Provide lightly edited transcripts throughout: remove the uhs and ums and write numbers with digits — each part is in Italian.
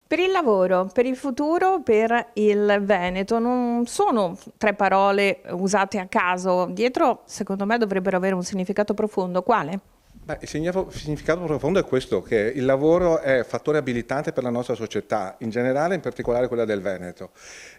Per il lavoro, per il futuro, per il Veneto, non sono tre parole usate a caso. Dietro, secondo me, dovrebbero avere un significato profondo. Quale? Beh, il significato profondo è questo, che il lavoro è fattore abilitante per la nostra società, in generale, in particolare quella del Veneto.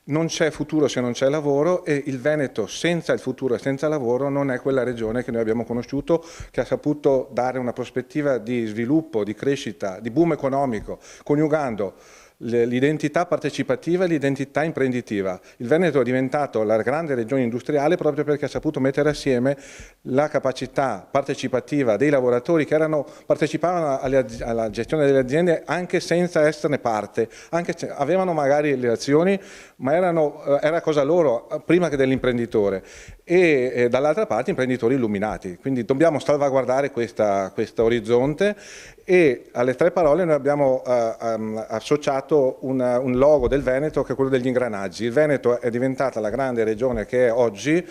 Non c'è futuro se non c'è lavoro e il Veneto senza il futuro e senza lavoro non è quella regione che noi abbiamo conosciuto, che ha saputo dare una prospettiva di sviluppo, di crescita, di boom economico, coniugando l'identità partecipativa e l'identità imprenditiva. Il Veneto è diventato la grande regione industriale proprio perché ha saputo mettere assieme la capacità partecipativa dei lavoratori che partecipavano alla gestione delle aziende anche senza esserne parte, anche se avevano magari le azioni, ma era cosa loro prima che dell'imprenditore. E dall'altra parte imprenditori illuminati. Quindi dobbiamo salvaguardare questo orizzonte e alle tre parole noi abbiamo associato un logo del Veneto che è quello degli ingranaggi. Il Veneto è diventata la grande regione che è oggi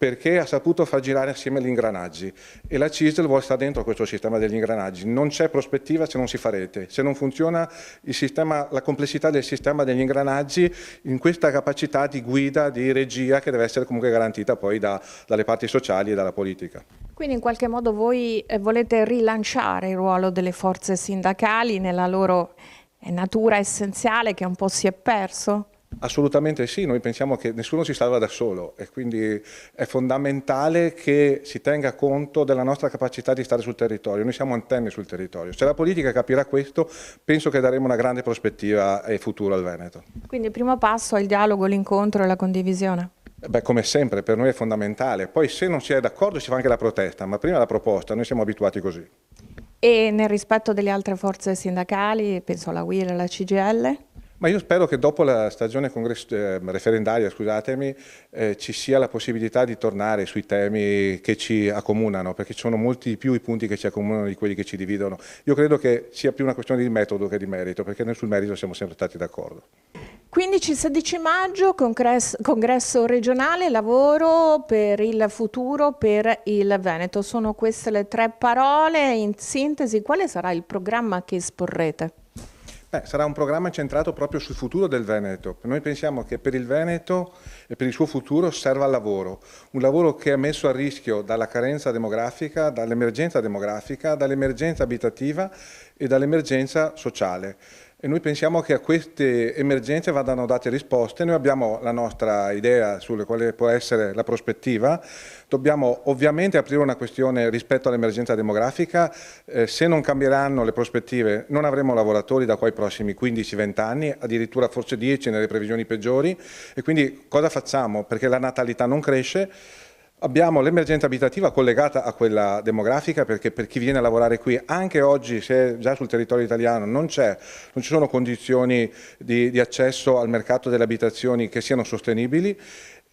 perché ha saputo far girare assieme gli ingranaggi e la CISL vuole stare dentro questo sistema degli ingranaggi. Non c'è prospettiva se non si fa rete, se non funziona il sistema, la complessità del sistema degli ingranaggi in questa capacità di guida, di regia che deve essere comunque garantita poi dalle parti sociali e dalla politica. Quindi in qualche modo voi volete rilanciare il ruolo delle forze sindacali nella loro natura essenziale che un po' si è perso? Assolutamente sì, noi pensiamo che nessuno si salva da solo e quindi è fondamentale che si tenga conto della nostra capacità di stare sul territorio, noi siamo antenne sul territorio. Se la politica capirà questo, penso che daremo una grande prospettiva e futuro al Veneto. Quindi il primo passo è il dialogo, l'incontro e la condivisione? Beh, come sempre, per noi è fondamentale. Poi se non si è d'accordo si fa anche la protesta, ma prima la proposta, noi siamo abituati così. E nel rispetto delle altre forze sindacali, penso alla UIL e alla CGIL? Ma io spero che dopo la stagione referendaria, scusatemi, ci sia la possibilità di tornare sui temi che ci accomunano, perché ci sono molti di più i punti che ci accomunano di quelli che ci dividono. Io credo che sia più una questione di metodo che di merito, perché noi sul merito siamo sempre stati d'accordo. 15-16 maggio, congresso regionale, lavoro per il futuro, per il Veneto. Sono queste le tre parole. In sintesi, quale sarà il programma che esporrete? Sarà un programma incentrato proprio sul futuro del Veneto. Noi pensiamo che per il Veneto e per il suo futuro serva il lavoro, un lavoro che è messo a rischio dalla carenza demografica, dall'emergenza abitativa e dall'emergenza sociale. E noi pensiamo che a queste emergenze vadano date risposte. Noi abbiamo la nostra idea sulle quali può essere la prospettiva. Dobbiamo ovviamente aprire una questione rispetto all'emergenza demografica. Se non cambieranno le prospettive non avremo lavoratori da qua ai prossimi 15-20 anni, addirittura forse 10 nelle previsioni peggiori. E quindi cosa facciamo? Perché la natalità non cresce. Abbiamo l'emergenza abitativa collegata a quella demografica perché per chi viene a lavorare qui, anche oggi se già sul territorio italiano non ci sono condizioni di accesso al mercato delle abitazioni che siano sostenibili.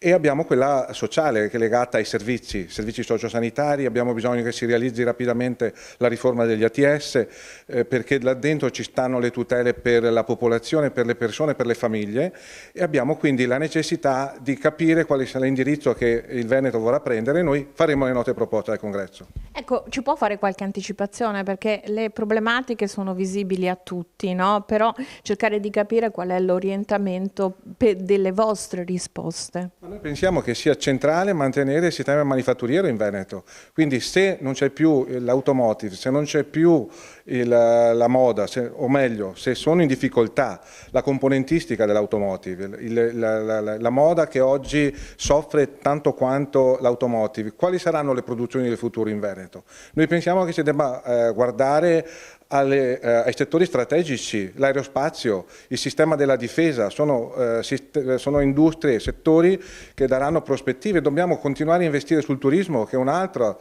E abbiamo quella sociale che è legata ai servizi sociosanitari, abbiamo bisogno che si realizzi rapidamente la riforma degli ATS perché là dentro ci stanno le tutele per la popolazione, per le persone, per le famiglie e abbiamo quindi la necessità di capire quale sia l'indirizzo che il Veneto vorrà prendere e noi faremo le nostre proposte al Congresso. Ecco, ci può fare qualche anticipazione perché le problematiche sono visibili a tutti, no? Però cercare di capire qual è l'orientamento delle vostre risposte. Noi pensiamo che sia centrale mantenere il sistema manifatturiero in Veneto, quindi se non c'è più l'automotive, se non c'è più la moda, o meglio, se sono in difficoltà la componentistica dell'automotive, la moda che oggi soffre tanto quanto l'automotive, quali saranno le produzioni del futuro in Veneto? Noi pensiamo che si debba guardare ai settori strategici, l'aerospazio, il sistema della difesa, sono industrie, settori che daranno prospettive. Dobbiamo continuare a investire sul turismo, che è un altro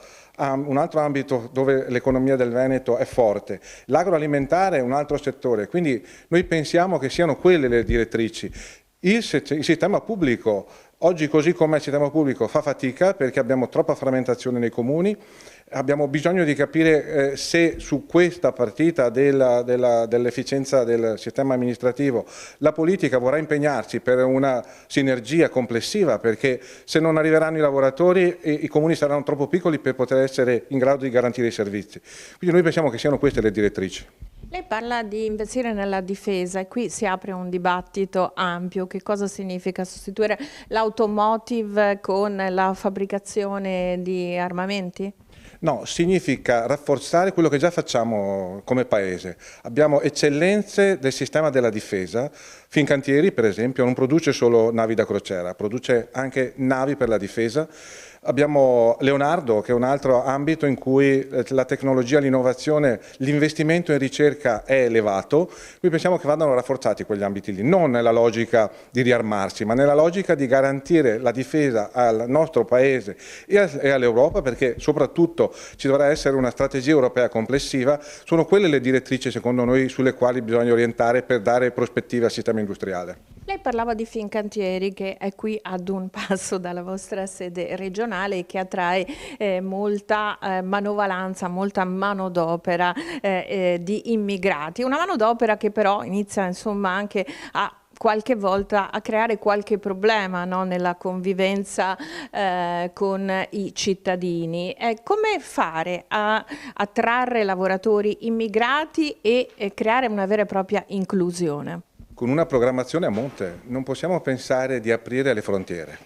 ambito dove l'economia del Veneto è forte. L'agroalimentare è un altro settore, quindi noi pensiamo che siano quelle le direttrici. Il sistema pubblico, oggi così come il sistema pubblico, fa fatica perché abbiamo troppa frammentazione nei comuni, abbiamo bisogno di capire se su questa partita dell'efficienza del sistema amministrativo la politica vorrà impegnarsi per una sinergia complessiva, perché se non arriveranno i lavoratori i comuni saranno troppo piccoli per poter essere in grado di garantire i servizi. Quindi noi pensiamo che siano queste le direttrici. Lei parla di investire nella difesa e qui si apre un dibattito ampio. Che cosa significa sostituire l'automotive con la fabbricazione di armamenti? No, significa rafforzare quello che già facciamo come Paese. Abbiamo eccellenze del sistema della difesa. Fincantieri, per esempio, non produce solo navi da crociera, produce anche navi per la difesa. Abbiamo Leonardo, che è un altro ambito in cui la tecnologia, l'innovazione, l'investimento in ricerca è elevato. Noi pensiamo che vadano rafforzati quegli ambiti lì, non nella logica di riarmarsi, ma nella logica di garantire la difesa al nostro Paese e all'Europa, perché soprattutto ci dovrà essere una strategia europea complessiva. Sono quelle le direttrici, secondo noi, sulle quali bisogna orientare per dare prospettive al sistema industriale. Lei parlava di Fincantieri, che è qui ad un passo dalla vostra sede regionale e che attrae molta manovalanza, molta manodopera di immigrati. Una manodopera che però inizia insomma anche a qualche volta a creare qualche problema, no, nella convivenza con i cittadini. Come fare a attrarre lavoratori immigrati e creare una vera e propria inclusione? Con una programmazione a monte, non possiamo pensare di aprire le frontiere.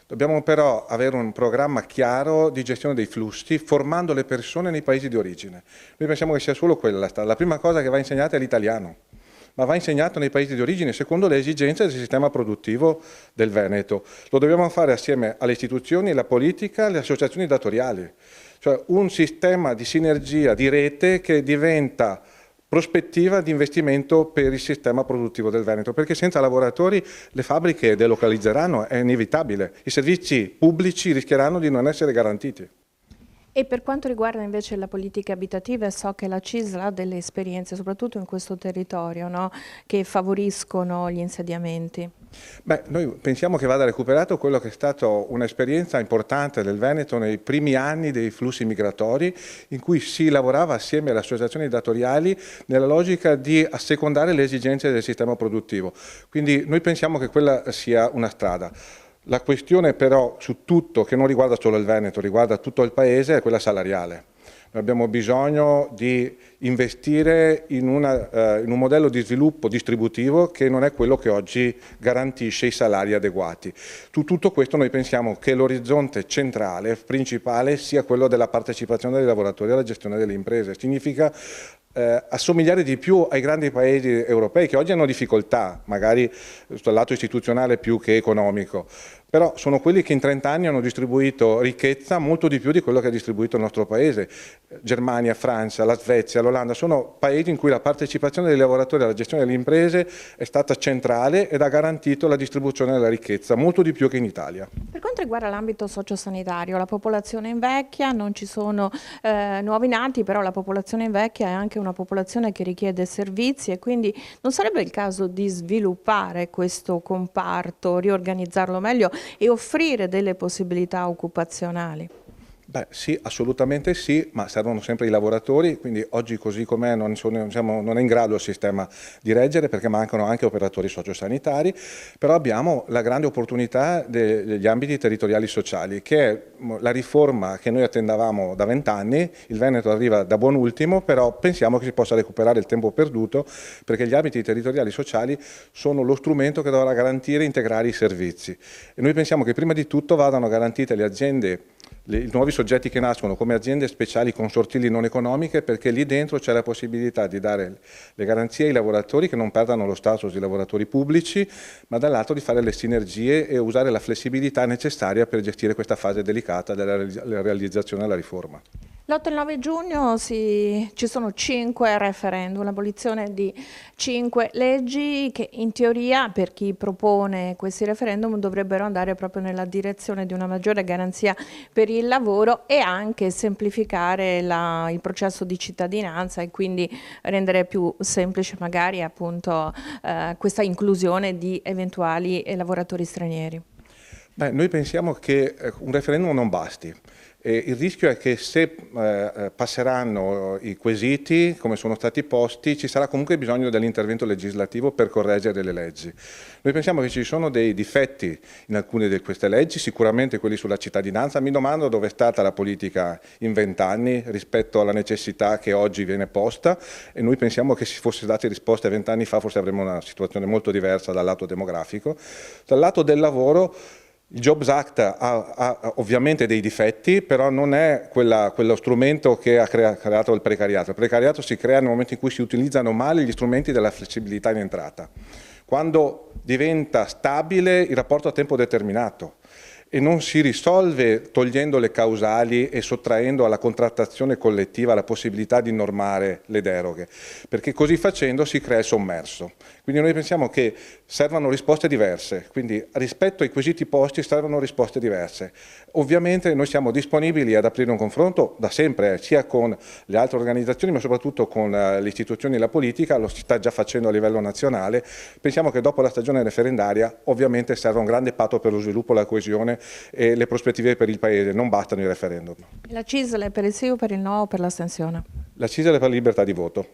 Dobbiamo però avere un programma chiaro di gestione dei flussi, formando le persone nei paesi di origine. Noi pensiamo che sia solo quella la strada. La prima cosa che va insegnata è l'italiano, ma va insegnato nei paesi di origine secondo le esigenze del sistema produttivo del Veneto. Lo dobbiamo fare assieme alle istituzioni, alla politica, alle associazioni datoriali. Cioè un sistema di sinergia, di rete che diventa prospettiva di investimento per il sistema produttivo del Veneto, perché senza lavoratori le fabbriche delocalizzeranno, è inevitabile. I servizi pubblici rischieranno di non essere garantiti. E per quanto riguarda invece la politica abitativa, so che la CISL ha delle esperienze, soprattutto in questo territorio, no? Che favoriscono gli insediamenti. Beh, noi pensiamo che vada recuperato quello che è stato un'esperienza importante del Veneto nei primi anni dei flussi migratori, in cui si lavorava assieme alle associazioni datoriali nella logica di assecondare le esigenze del sistema produttivo. Quindi noi pensiamo che quella sia una strada. La questione però su tutto, che non riguarda solo il Veneto, riguarda tutto il Paese, è quella salariale. Noi abbiamo bisogno di investire in un modello di sviluppo distributivo che non è quello che oggi garantisce i salari adeguati. Su tutto questo noi pensiamo che l'orizzonte centrale, principale, sia quello della partecipazione dei lavoratori alla gestione delle imprese. Significa assomigliare di più ai grandi paesi europei che oggi hanno difficoltà, magari sul lato istituzionale più che economico, però sono quelli che in 30 anni hanno distribuito ricchezza molto di più di quello che ha distribuito il nostro Paese. Germania, Francia, la Svezia, l'Olanda sono paesi in cui la partecipazione dei lavoratori alla gestione delle imprese è stata centrale ed ha garantito la distribuzione della ricchezza, molto di più che in Italia. Per quanto riguarda l'ambito sociosanitario, la popolazione invecchia, non ci sono nuovi nati, però la popolazione invecchia è anche una popolazione che richiede servizi e quindi non sarebbe il caso di sviluppare questo comparto, riorganizzarlo meglio e offrire delle possibilità occupazionali? Beh sì, assolutamente sì, ma servono sempre i lavoratori, quindi oggi così com'è non è in grado il sistema di reggere perché mancano anche operatori sociosanitari, però abbiamo la grande opportunità degli ambiti territoriali sociali, che è la riforma che noi attendavamo da 20 anni, il Veneto arriva da buon ultimo, però pensiamo che si possa recuperare il tempo perduto perché gli ambiti territoriali sociali sono lo strumento che dovrà garantire e integrare i servizi. E noi pensiamo che prima di tutto vadano garantite le aziende, i nuovi soggetti che nascono come aziende speciali consortili non economiche, perché lì dentro c'è la possibilità di dare le garanzie ai lavoratori che non perdano lo status di lavoratori pubblici, ma dall'altro di fare le sinergie e usare la flessibilità necessaria per gestire questa fase delicata della realizzazione della riforma. L'8 e il 9 giugno ci sono 5 referendum, l'abolizione di 5 leggi che in teoria per chi propone questi referendum dovrebbero andare proprio nella direzione di una maggiore garanzia per il lavoro e anche semplificare il processo di cittadinanza e quindi rendere più semplice magari appunto questa inclusione di eventuali lavoratori stranieri. Beh, noi pensiamo che un referendum non basti. Il rischio è che se passeranno i quesiti come sono stati posti, ci sarà comunque bisogno dell'intervento legislativo per correggere le leggi. Noi pensiamo che ci sono dei difetti in alcune di queste leggi, sicuramente quelli sulla cittadinanza. Mi domando dove è stata la politica in 20 anni rispetto alla necessità che oggi viene posta, e noi pensiamo che se fosse date risposte 20 anni fa forse avremmo una situazione molto diversa dal lato demografico. Dal lato del lavoro, il Jobs Act ha ovviamente dei difetti, però non è quello strumento che ha creato il precariato. Il precariato si crea nel momento in cui si utilizzano male gli strumenti della flessibilità in entrata. Quando diventa stabile il rapporto a tempo determinato e non si risolve togliendo le causali e sottraendo alla contrattazione collettiva la possibilità di normare le deroghe, perché così facendo si crea il sommerso. Quindi noi pensiamo che servano risposte diverse, quindi rispetto ai quesiti posti servono risposte diverse. Ovviamente noi siamo disponibili ad aprire un confronto da sempre, sia con le altre organizzazioni ma soprattutto con le istituzioni e la politica, lo si sta già facendo a livello nazionale. Pensiamo che dopo la stagione referendaria ovviamente serva un grande patto per lo sviluppo, la coesione e le prospettive per il Paese, non bastano i referendum. La CISL è per il sì o per il no o per l'astensione? La CISL è per la libertà di voto.